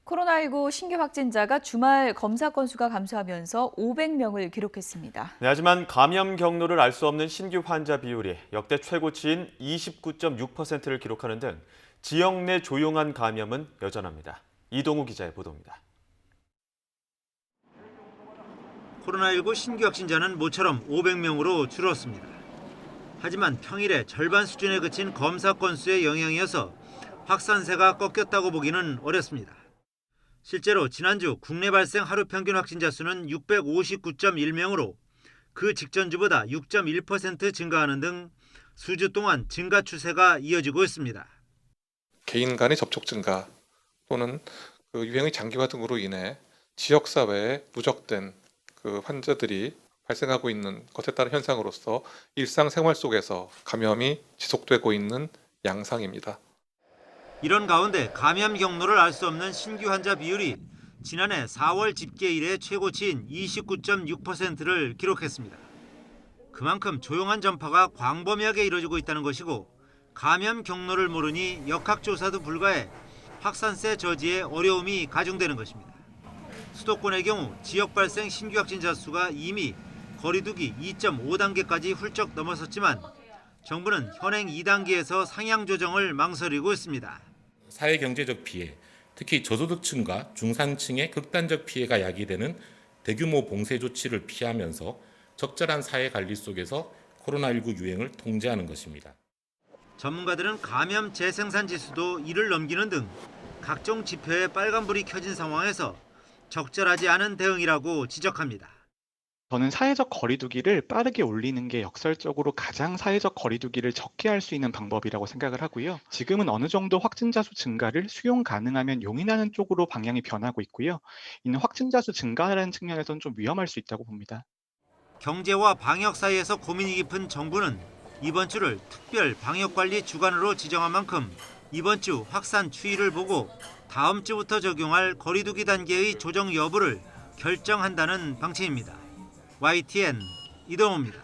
코로나19 신규 확진자가 주말 검사 건수가 감소하면서 500명을 기록했습니다. 네, 하지만 감염 경로를 알 수 없는 신규 환자 비율이 역대 최고치인 29.6%를 기록하는 등 지역 내 조용한 감염은 여전합니다. 이동우 기자의 보도입니다. 코로나19 신규 확진자는 모처럼 500명으로 줄었습니다. 하지만 평일에 절반 수준에 그친 검사 건수의 영향이어서 확산세가 꺾였다고 보기는 어렵습니다. 실제로 지난주 국내 발생 하루 평균 확진자 수는 659.1명으로 그 직전 주보다 6.1% 증가하는 등 수주 동안 증가 추세가 이어지고 있습니다. 개인 간의 접촉 증가 또는 유행의 장기화 등으로 인해 지역사회에 누적된 환자들이 발생하고 있는 것에 따른 현상으로서 일상생활 속에서 감염이 지속되고 있는 양상입니다. 이런 가운데 감염 경로를 알 수 없는 신규 환자 비율이 지난해 4월 집계 이래 최고치인 29.6%를 기록했습니다. 그만큼 조용한 전파가 광범위하게 이뤄지고 있다는 것이고 감염 경로를 모르니 역학조사도 불가해 확산세 저지에 어려움이 가중되는 것입니다. 수도권의 경우 지역 발생 신규 확진자 수가 이미 거리두기 2.5단계까지 훌쩍 넘어섰지만 정부는 현행 2단계에서 상향 조정을 망설이고 있습니다. 사회경제적 피해, 특히 저소득층과 중산층의 극단적 피해가 야기되는 대규모 봉쇄 조치를 피하면서 적절한 사회관리 속에서 코로나19 유행을 통제하는 것입니다. 전문가들은 감염 재생산 지수도 1을 넘기는 등 각종 지표에 빨간불이 켜진 상황에서 적절하지 않은 대응이라고 지적합니다. 저는 사회적 거리두기를 빠르게 올리는 게 역설적으로 가장 사회적 거리두기를 적게 할 수 있는 방법이라고 생각을 하고요. 지금은 어느 정도 확진자 수 증가를 수용 가능하면 용인하는 쪽으로 방향이 변하고 있고요. 이는 확진자 수 증가라는 측면에서는 좀 위험할 수 있다고 봅니다. 경제와 방역 사이에서 고민이 깊은 정부는 이번 주를 특별 방역관리 주간으로 지정한 만큼 이번 주 확산 추이를 보고 다음 주부터 적용할 거리두기 단계의 조정 여부를 결정한다는 방침입니다. YTN 이동호입니다.